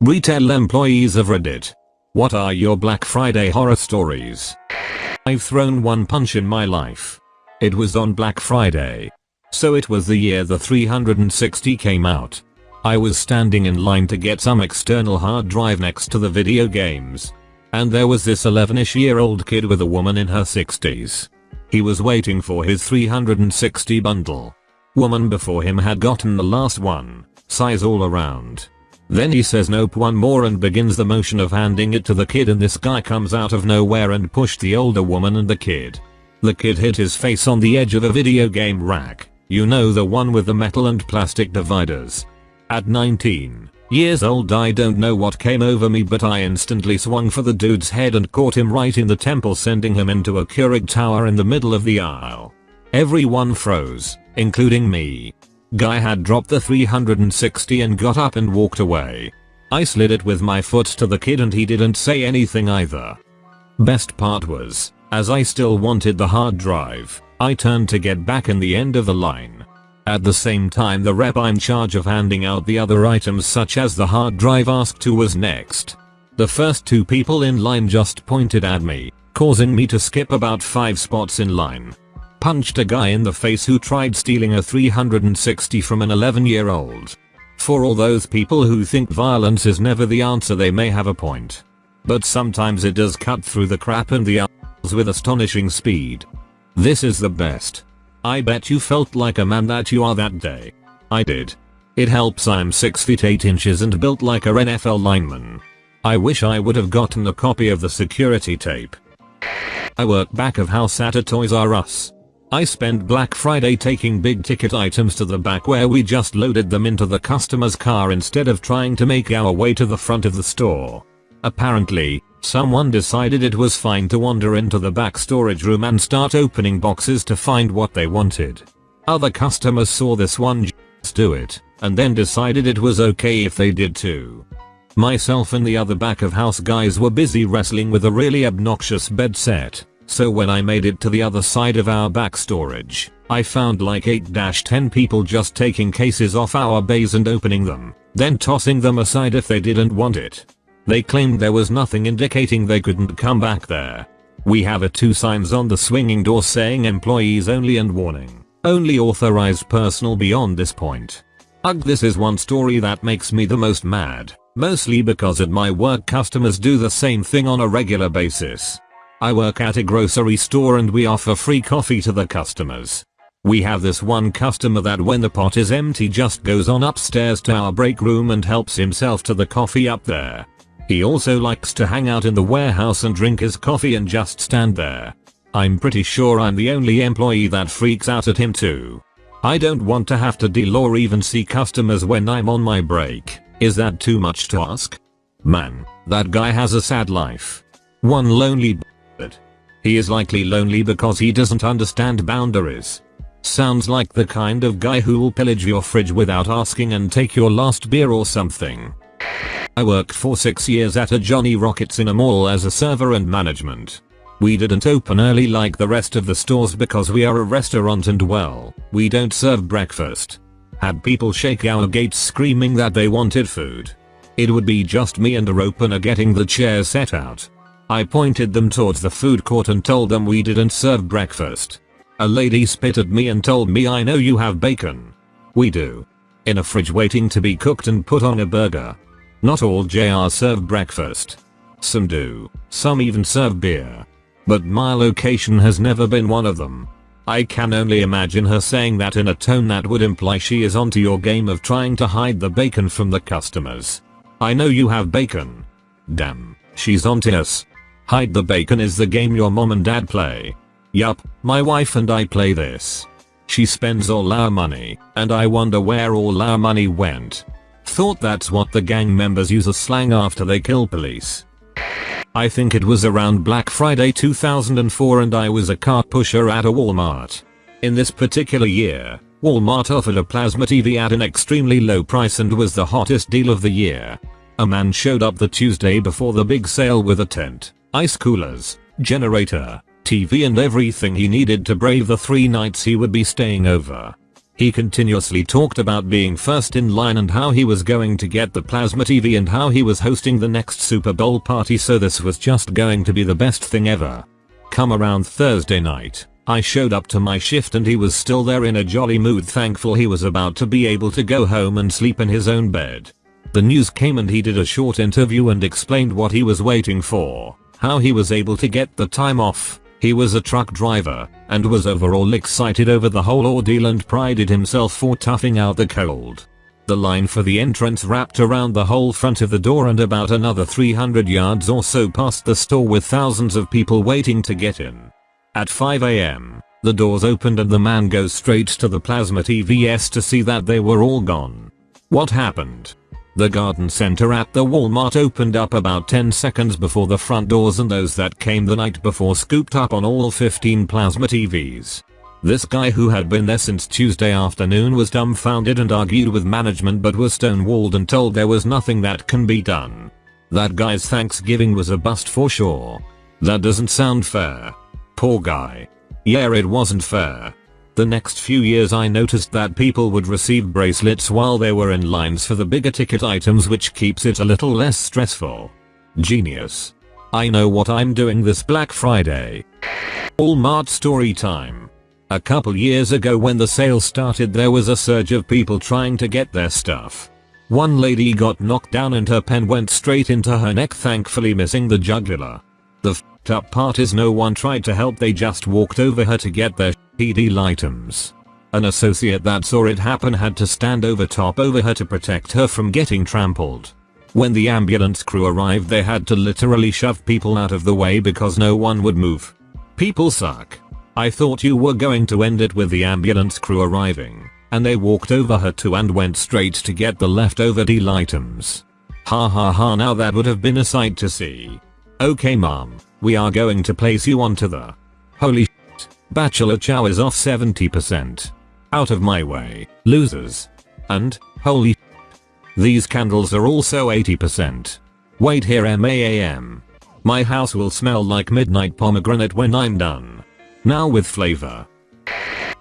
Retail employees of Reddit. What are your Black Friday horror stories? I've thrown one punch in my life. It was on Black Friday. So it was the year the 360 came out. I was standing in line to get some external hard drive next to the video games. And there was this 11-ish-year-old kid with a woman in her 60s. He was waiting for his 360 bundle. Woman before him had gotten the last one, size all around. Then he says nope, one more, and begins the motion of handing it to the kid, and this guy comes out of nowhere and pushed the older woman and the kid. The kid hit his face on the edge of a video game rack, you know, the one with the metal and plastic dividers. At 19 years old I don't know what came over me, but I instantly swung for the dude's head and caught him right in the temple, sending him into a Keurig tower in the middle of the aisle. Everyone froze, including me. Guy had dropped the 360 and got up and walked away. I slid it with my foot to the kid and he didn't say anything either. Best part was, as I still wanted the hard drive, I turned to get back in the end of the line. At the same time, the rep in charge of handing out the other items such as the hard drive asked who was next. The first two people in line just pointed at me, causing me to skip about 5 spots in line. Punched a guy in the face who tried stealing a 360 from an 11-year-old. For all those people who think violence is never the answer, they may have a point. But sometimes it does cut through the crap and the aisles with astonishing speed. This is the best. I bet you felt like a man that you are that day. I did. It helps I'm 6 feet 8 inches and built like a NFL lineman. I wish I would have gotten a copy of the security tape. I work back of house at a Toys R Us. I spent Black Friday taking big ticket items to the back where we just loaded them into the customer's car instead of trying to make our way to the front of the store. Apparently, someone decided it was fine to wander into the back storage room and start opening boxes to find what they wanted. Other customers saw this one just do it, and then decided it was okay if they did too. Myself and the other back of house guys were busy wrestling with a really obnoxious bed set. So when I made it to the other side of our back storage, I found like 8-10 people just taking cases off our bays and opening them, then tossing them aside if they didn't want it. They claimed there was nothing indicating they couldn't come back there. We have 2 signs on the swinging door saying employees only and warning, only authorized personnel beyond this point. Ugh, this is one story that makes me the most mad, mostly because at my work customers do the same thing on a regular basis. I work at a grocery store and we offer free coffee to the customers. We have this one customer that when the pot is empty just goes on upstairs to our break room and helps himself to the coffee up there. He also likes to hang out in the warehouse and drink his coffee and just stand there. I'm pretty sure I'm the only employee that freaks out at him too. I don't want to have to deal or even see customers when I'm on my break. Is that too much to ask? Man, that guy has a sad life. One lonely but he is likely lonely because he doesn't understand boundaries. Sounds like the kind of guy who will pillage your fridge without asking and take your last beer or something. I worked for 6 years at a Johnny Rockets in a mall as a server and management. We didn't open early like the rest of the stores because we are a restaurant and well, we don't serve breakfast. Had people shake our gates screaming that they wanted food. It would be just me and a opener getting the chairs set out. I pointed them towards the food court and told them we didn't serve breakfast. A lady spit at me and told me, I know you have bacon. We do. In a fridge waiting to be cooked and put on a burger. Not all JRs serve breakfast. Some do, some even serve beer. But my location has never been one of them. I can only imagine her saying that in a tone that would imply she is onto your game of trying to hide the bacon from the customers. I know you have bacon. Damn, she's onto us. Hide the bacon is the game your mom and dad play. Yup, my wife and I play this. She spends all our money, and I wonder where all our money went. Thought that's what the gang members use as slang after they kill police. I think it was around Black Friday 2004 and I was a cart pusher at a Walmart. In this particular year, Walmart offered a plasma TV at an extremely low price and was the hottest deal of the year. A man showed up the Tuesday before the big sale with a tent, ice coolers, generator, TV and everything he needed to brave the 3 nights he would be staying over. He continuously talked about being first in line and how he was going to get the plasma TV and how he was hosting the next Super Bowl party, so this was just going to be the best thing ever. Come around Thursday night, I showed up to my shift and he was still there in a jolly mood, thankful he was about to be able to go home and sleep in his own bed. The news came and he did a short interview and explained what he was waiting for, how he was able to get the time off. He was a truck driver and was overall excited over the whole ordeal and prided himself for toughing out the cold. The line for the entrance wrapped around the whole front of the door and about another 300 yards or so past the store, with thousands of people waiting to get in. At 5 AM, the doors opened and the man goes straight to the plasma TVs to see that they were all gone. What happened? The garden center at the Walmart opened up about 10 seconds before the front doors, and those that came the night before scooped up on all 15 plasma TVs. This guy, who had been there since Tuesday afternoon, was dumbfounded and argued with management but was stonewalled and told there was nothing that can be done. That guy's Thanksgiving was a bust for sure. That doesn't sound fair. Poor guy. Yeah, it wasn't fair. The next few years I noticed that people would receive bracelets while they were in lines for the bigger ticket items, which keeps it a little less stressful. Genius. I know what I'm doing this Black Friday. Walmart story time. A couple years ago when the sale started, there was a surge of people trying to get their stuff. One lady got knocked down and her pen went straight into her neck, thankfully missing the jugular. The f***ed up part is no one tried to help, they just walked over her to get their deal items. An associate that saw it happen had to stand over her to protect her from getting trampled. When the ambulance crew arrived, they had to literally shove people out of the way because no one would move. People suck. I thought you were going to end it with the ambulance crew arriving, and they walked over her too and went straight to get the leftover deal items. Ha ha ha, now that would have been a sight to see. Okay mom, we are going to place you onto the holy shit, bachelor chow is off 70%. Out of my way, losers. And, holy shit, these candles are also 80%. Wait here MAAM. My house will smell like midnight pomegranate when I'm done. Now with flavor.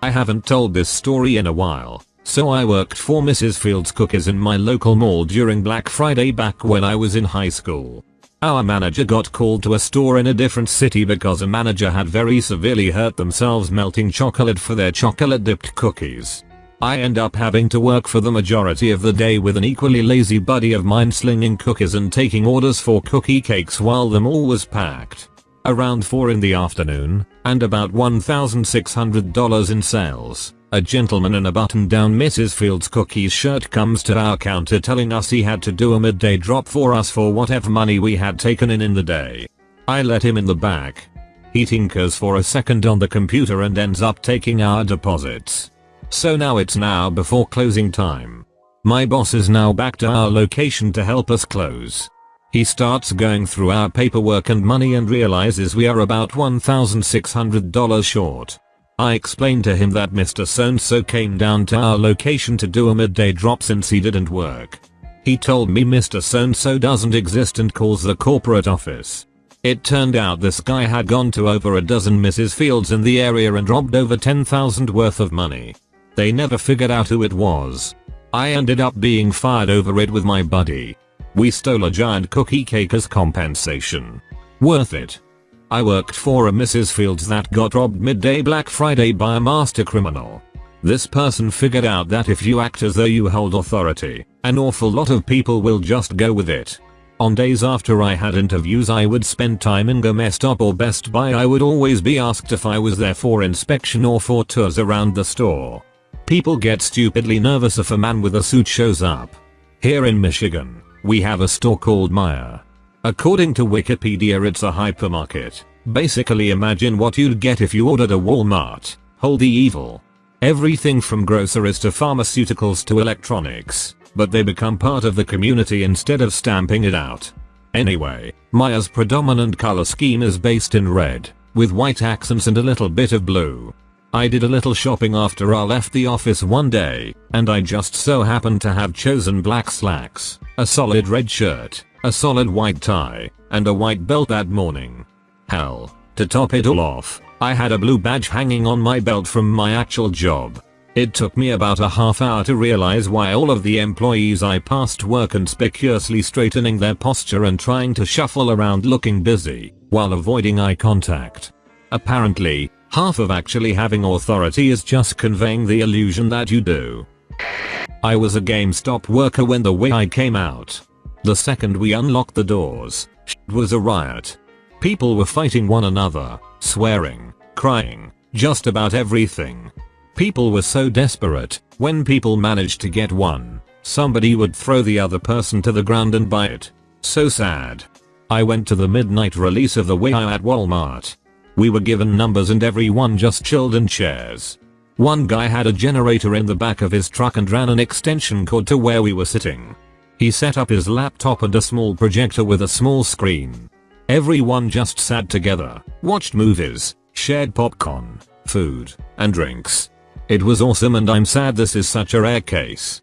I haven't told this story in a while, so I worked for Mrs. Fields Cookies in my local mall during Black Friday back when I was in high school. Our manager got called to a store in a different city because a manager had very severely hurt themselves melting chocolate for their chocolate dipped cookies. I end up having to work for the majority of the day with an equally lazy buddy of mine slinging cookies and taking orders for cookie cakes while the mall was packed. Around 4 in the afternoon, and about $1,600 in sales, a gentleman in a button-down Mrs. Fields Cookies shirt comes to our counter telling us he had to do a midday drop for us for whatever money we had taken in the day. I let him in the back. He tinkers for a second on the computer and ends up taking our deposits. So now it's now before closing time. My boss is now back to our location to help us close. He starts going through our paperwork and money and realizes we are about $1,600 short. I explained to him that Mr. So-and-so came down to our location to do a midday drop since he didn't work. He told me Mr. So-and-so doesn't exist and calls the corporate office. It turned out this guy had gone to over a dozen Mrs. Fields in the area and robbed over $10,000 worth of money. They never figured out who it was. I ended up being fired over it with my buddy. We stole a giant cookie cake as compensation. Worth it. I worked for a Mrs. Fields that got robbed midday Black Friday by a master criminal. This person figured out that if you act as though you hold authority, an awful lot of people will just go with it. On days after I had interviews I would spend time in GameStop or Best Buy. I would always be asked if I was there for inspection or for tours around the store. People get stupidly nervous if a man with a suit shows up. Here in Michigan, we have a store called Meijer. According to Wikipedia, it's a hypermarket. Basically imagine what you'd get if you ordered a Walmart. Holy evil. Everything from groceries to pharmaceuticals to electronics, but they become part of the community instead of stamping it out. Anyway, Meijer's predominant color scheme is based in red, with white accents and a little bit of blue. I did a little shopping after I left the office one day, and I just so happened to have chosen black slacks, a solid red shirt, a solid white tie, and a white belt that morning. Hell, to top it all off, I had a blue badge hanging on my belt from my actual job. It took me about a half hour to realize why all of the employees I passed were conspicuously straightening their posture and trying to shuffle around looking busy, while avoiding eye contact. Apparently, half of actually having authority is just conveying the illusion that you do. I was a GameStop worker when the Wi-Fi came out. The second we unlocked the doors, it was a riot. People were fighting one another, swearing, crying, just about everything. People were so desperate, when people managed to get one, somebody would throw the other person to the ground and buy it. So sad. I went to the midnight release of the Wi-Fi at Walmart. We were given numbers and everyone just chilled in chairs. One guy had a generator in the back of his truck and ran an extension cord to where we were sitting. He set up his laptop and a small projector with a small screen. Everyone just sat together, watched movies, shared popcorn, food, and drinks. It was awesome and I'm sad this is such a rare case.